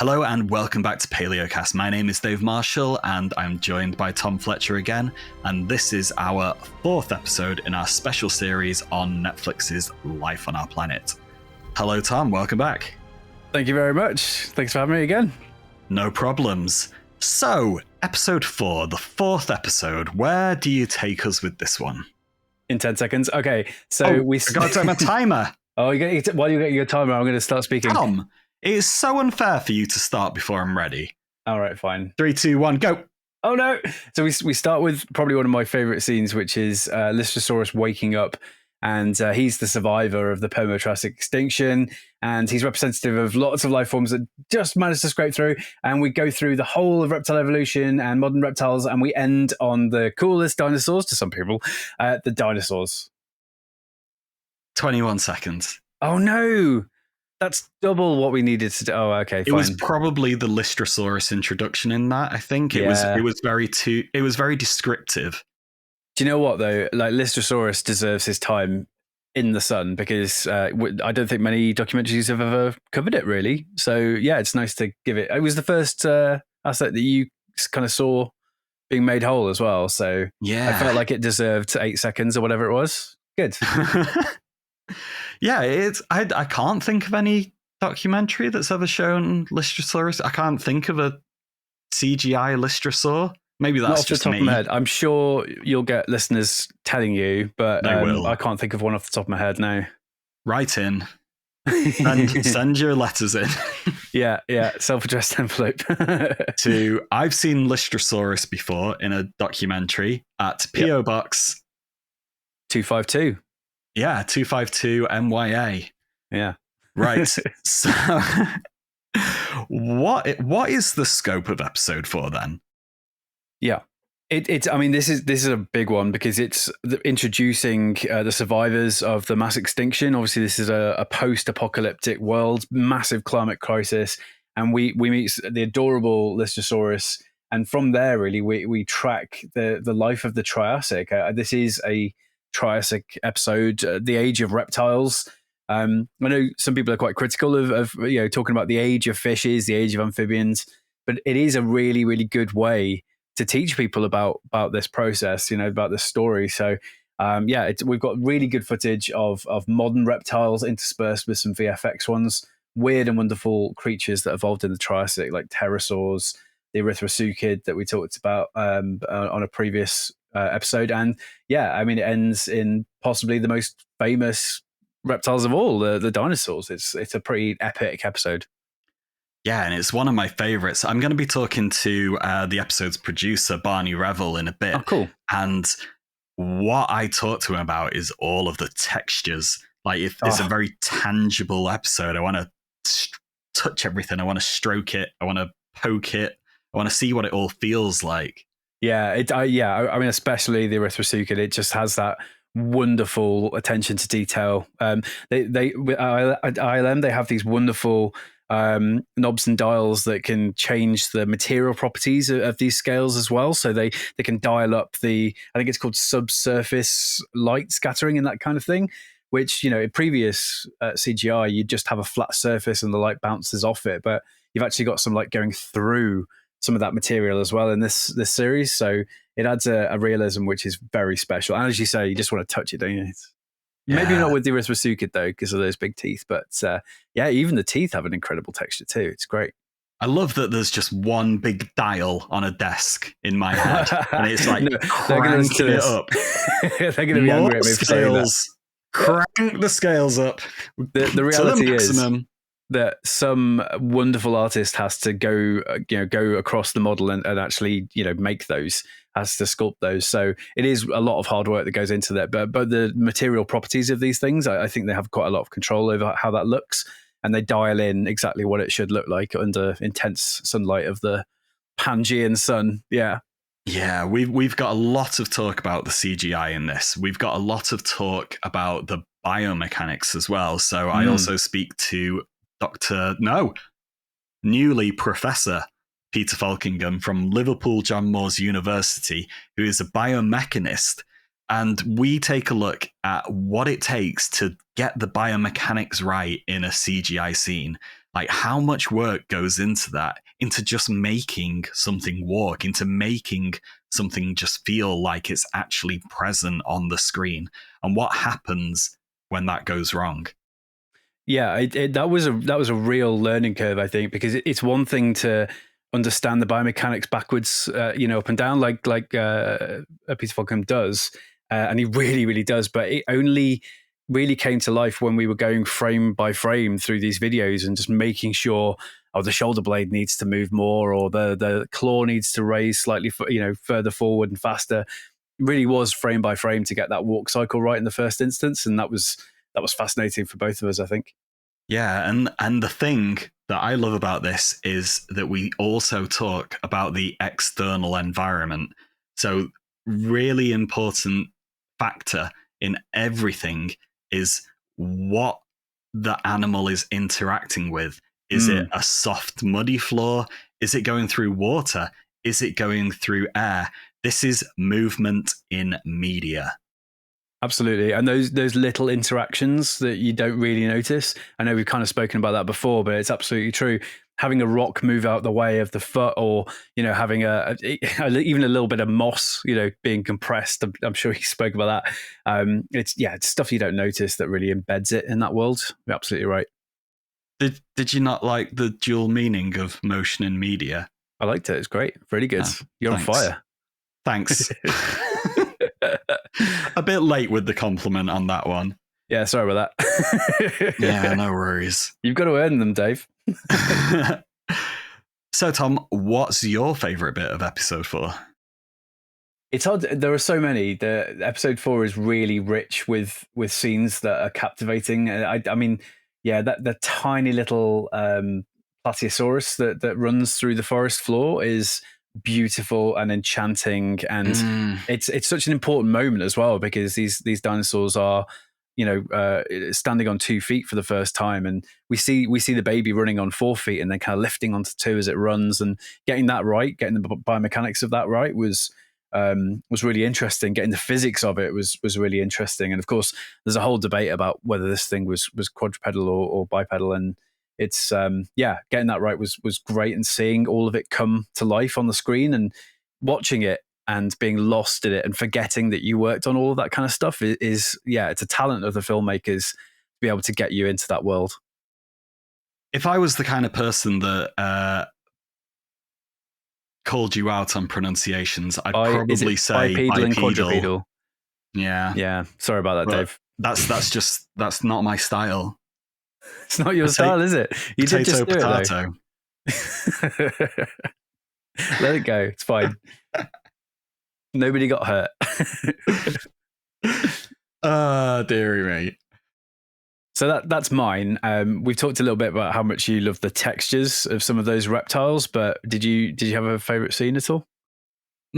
Hello and welcome back to Paleocast. My name is Dave Marshall and I'm joined by Tom Fletcher again, and this is our fourth episode in our special series on Netflix's Life on Our Planet. Hello Tom, welcome back. Thank you very much. Thanks for having me again. No problems. So, episode 4, the fourth episode, where do you take us with this one? In 10 seconds. Okay, so we forgot to set my timer. While you get your timer, I'm going to start speaking. Tom, it is so unfair for you to start before I'm ready. All right, fine. 3, 2, 1, go. Oh no! So we start with probably one of my favorite scenes, which is Lystrosaurus waking up, and he's the survivor of the Phanerozoic extinction, and he's representative of lots of life forms that just managed to scrape through. And we go through the whole of reptile evolution and modern reptiles, and we end on the coolest dinosaurs to some people, the dinosaurs. 21 seconds. Oh no! That's double what we needed to do. Oh, okay, fine. It was probably the Lystrosaurus introduction in that, I think. It was very descriptive. Do you know what, though? Like, Lystrosaurus deserves his time in the sun because I don't think many documentaries have ever covered it, really. So, yeah, it's nice to give it. It was the first asset that you kind of saw being made whole as well. So, yeah, I felt like it deserved 8 seconds or whatever it was. Good. Yeah, I can't think of any documentary that's ever shown Lystrosaurus. I can't think of a CGI Lystrosaur. Maybe that's off just the top me. of my head. I'm sure you'll get listeners telling you, but I can't think of one off the top of my head now. Write in. Send your letters in. Yeah. Self-addressed envelope. I've seen Lystrosaurus before in a documentary at PO Box 252. Yeah, 252 MYA. Yeah. Right. So what is the scope of episode 4 then? Yeah. I mean, this is a big one because it's introducing the survivors of the mass extinction. Obviously, this is a post-apocalyptic world, massive climate crisis, and we meet the adorable Lystrosaurus, and from there, really, we track the life of the Triassic. This is a Triassic episode, the age of reptiles. I know some people are quite critical of talking about the age of fishes, the age of amphibians, but it is a really, really good way to teach people about this process, about this story. So we've got really good footage of modern reptiles interspersed with some VFX ones, weird and wonderful creatures that evolved in the Triassic, like pterosaurs, the erythrosuchid that we talked about on a previous episode. And yeah, I mean, it ends in possibly the most famous reptiles of all, the dinosaurs. It's a pretty epic episode. Yeah, and it's one of my favorites. I'm going to be talking to the episode's producer, Barney Revel, in a bit. Oh, cool. And what I talk to him about is all of the textures. Like, it's a very tangible episode. I want to touch everything. I want to stroke it. I want to poke it. I want to see what it all feels like. Yeah, I mean, especially the erythrosuchid, it just has that wonderful attention to detail. With ILM, they have these wonderful knobs and dials that can change the material properties of these scales as well. So they can dial up I think it's called subsurface light scattering and that kind of thing, which, in previous CGI, you'd just have a flat surface and the light bounces off it. But you've actually got some light going through some of that material as well in this series. So it adds a realism which is very special. And as you say, you just want to touch it, don't you? Maybe not with the erythrosuchid though, because of those big teeth. But even the teeth have an incredible texture too. It's great. I love that there's just one big dial on a desk in my head, and it's like cranking it up. They're going to be angry at me for saying that. Crank the scales up. The reality is that some wonderful artist has to go across the model and actually, make those, has to sculpt those. So it is a lot of hard work that goes into that. But the material properties of these things, I think they have quite a lot of control over how that looks, and they dial in exactly what it should look like under intense sunlight of the Pangean sun. Yeah. Yeah, we've got a lot of talk about the CGI in this. We've got a lot of talk about the biomechanics as well. So I also speak to Professor Peter Falkingham from Liverpool John Moores University, who is a biomechanist. And we take a look at what it takes to get the biomechanics right in a CGI scene. Like, how much work goes into that, into just making something walk, into making something just feel like it's actually present on the screen, and what happens when that goes wrong. Yeah, that was a real learning curve, I think, because it's one thing to understand the biomechanics backwards, up and down, like Peter Falcom does, and he really, really does. But it only really came to life when we were going frame by frame through these videos and just making sure, the shoulder blade needs to move more, or the claw needs to raise slightly, further forward and faster. It really was frame by frame to get that walk cycle right in the first instance, and that was fascinating for both of us, I think. Yeah, and the thing that I love about this is that we also talk about the external environment. So, really important factor in everything is what the animal is interacting with. Is it a soft, muddy floor? Is it going through water? Is it going through air? This is movement in media. Absolutely. And those little interactions that you don't really notice. I know we've kind of spoken about that before, but it's absolutely true. Having a rock move out the way of the foot, or, having even a little bit of moss, being compressed. I'm sure he spoke about that. It's stuff you don't notice that really embeds it in that world. You're absolutely right. Did you not like the dual meaning of motion in media? I liked it. It's great. Really good. You're thanks. on fire. Thanks. A bit late with the compliment on that one. Yeah, sorry about that. Yeah, no worries. You've got to earn them, Dave. So, Tom, what's your favourite bit of episode 4? It's hard. There are so many. The episode 4 is really rich with scenes that are captivating. I mean, yeah, the tiny little Plateosaurus that runs through the forest floor is beautiful and enchanting, and it's such an important moment as well, because these dinosaurs are standing on 2 feet for the first time, and we see the baby running on 4 feet and then kind of lifting onto 2 as it runs, and getting that right, getting the biomechanics of that right was really interesting. Getting the physics of it was really interesting. And of course, there's a whole debate about whether this thing was quadrupedal or bipedal, and it's getting that right was great, and seeing all of it come to life on the screen and watching it and being lost in it and forgetting that you worked on all of that kind of stuff is it's a talent of the filmmakers to be able to get you into that world. If I was the kind of person that called you out on pronunciations, I'd probably say bipedal and quadrupedal. Yeah. Sorry about that, Dave. That's not my style. It's not your style, is it? You did just do potato. It, let it go. It's fine. Nobody got hurt. Dearie me. So that's mine. We've talked a little bit about how much you love the textures of some of those reptiles, but did you have a favorite scene at all? I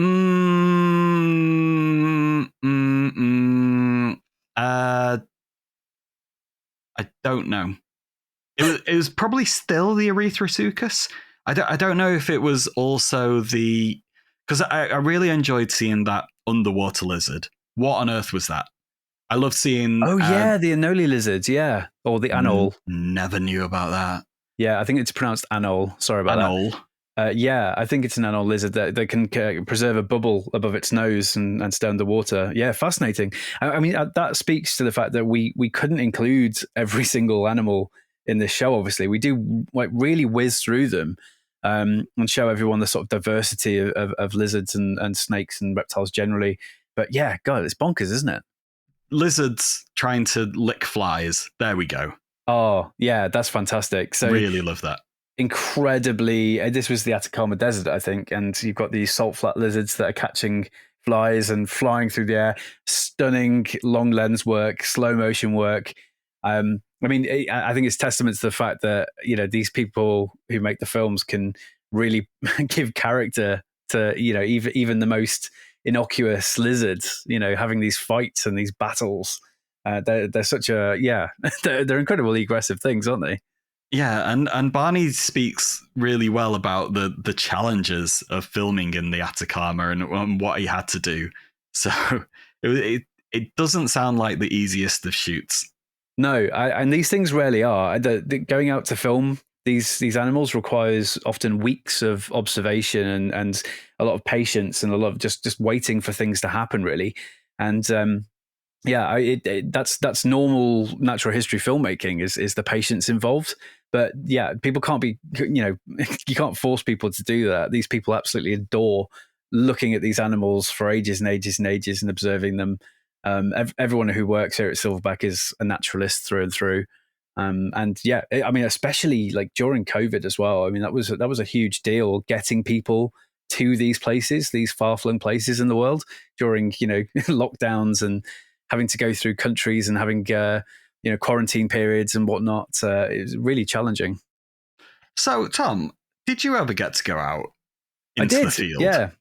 don't know. It was probably still the Erythrosuchus. I don't know if it was also because I really enjoyed seeing that underwater lizard. What on earth was that? I love seeing. Oh yeah, the anole lizards, yeah, or the anole. Never knew about that. Yeah, I think it's pronounced anole. Sorry about that. Yeah, I think it's an anole lizard that can preserve a bubble above its nose and stay underwater. Yeah, fascinating. I mean, that speaks to the fact that we couldn't include every single animal in this show. Obviously, we do really whiz through them and show everyone the sort of diversity of lizards and snakes and reptiles generally. But yeah, God, it's bonkers, isn't it? Lizards trying to lick flies. There we go. Oh, yeah, that's fantastic. So really love that. Incredibly, this was the Atacama Desert, I think, and you've got these salt flat lizards that are catching flies and flying through the air. Stunning long lens work, slow motion work. I mean, I think it's testament to the fact that these people who make the films can really give character to even the most innocuous lizards. Having these fights and these battles. They're such they're incredibly aggressive things, aren't they? Yeah, and Barney speaks really well about the challenges of filming in the Atacama and what he had to do. So it doesn't sound like the easiest of shoots. No, and these things rarely are. Going out to film these animals requires often weeks of observation and a lot of patience and a lot of just waiting for things to happen, really. And that's normal natural history filmmaking is the patience involved. But yeah, people can't be, you can't force people to do that. These people absolutely adore looking at these animals for ages and ages and ages and observing them. Everyone who works here at Silverback is a naturalist through and through. And yeah, I mean, especially like during COVID as well. I mean, that was a huge deal, getting people to these places, these far-flung places in the world during, lockdowns and having to go through countries and having, quarantine periods and whatnot. It was really challenging. So, Tom, did you ever get to go out into the field? Yeah.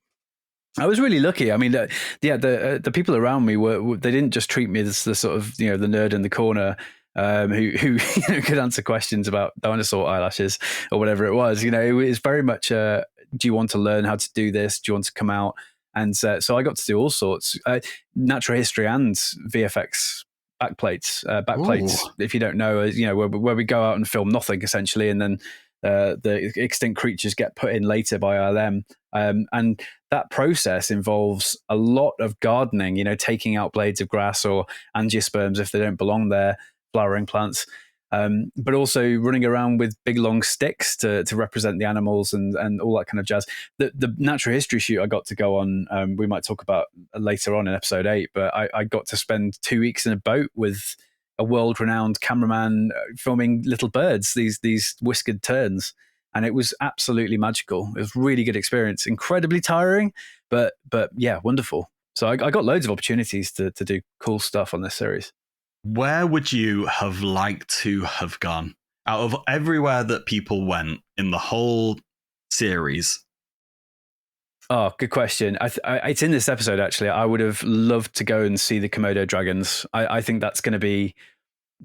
I was really lucky. I mean, the people around me they didn't just treat me as the sort of, the nerd in the corner who could answer questions about dinosaur eyelashes or whatever it was. It was very much, do you want to learn how to do this? Do you want to come out? And so I got to do all sorts, natural history and VFX backplates. If you don't know, where we go out and film nothing essentially, and then the extinct creatures get put in later by ILM. And that process involves a lot of gardening, taking out blades of grass or angiosperms if they don't belong there, flowering plants, but also running around with big long sticks to represent the animals and all that kind of jazz. The natural history shoot I got to go on, we might talk about later on in episode 8, but I got to spend 2 weeks in a boat with a world-renowned cameraman filming little birds, these whiskered terns. And it was absolutely magical. It was a really good experience, incredibly tiring, but yeah, wonderful. So I got loads of opportunities to do cool stuff on this series. Where would you have liked to have gone out of everywhere that people went in the whole series? Oh, good question. It's in this episode, actually. I would have loved to go and see the Komodo dragons. I think that's going to be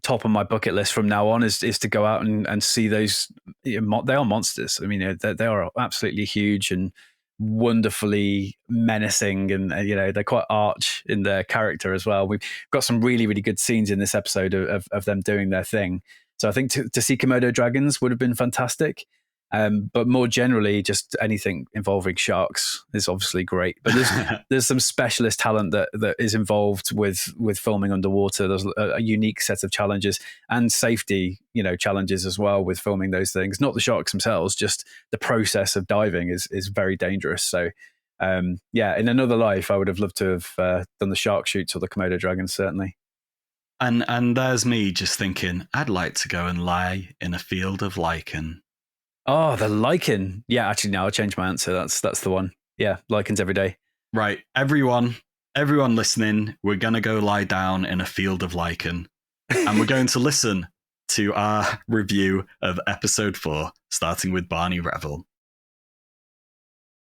top of my bucket list from now on, is to go out and see those. They are monsters. I mean, they are absolutely huge and wonderfully menacing, and they're quite arch in their character as well. We've got some really, really good scenes in this episode of them doing their thing. So I think to see Komodo dragons would have been fantastic. But more generally, just anything involving sharks is obviously great. But there's some specialist talent that is involved with filming underwater. There's a unique set of challenges and safety, challenges as well with filming those things. Not the sharks themselves, just the process of diving is very dangerous. So, in another life, I would have loved to have done the shark shoots or the Komodo dragons, certainly. And there's me just thinking, I'd like to go and lie in a field of lichen. Oh, the lichen. Yeah, actually, now I'll change my answer. That's the one. Yeah, lichens every day. Right. Everyone listening, we're going to go lie down in a field of lichen. And we're going to listen to our review of episode 4, starting with Barney Revel.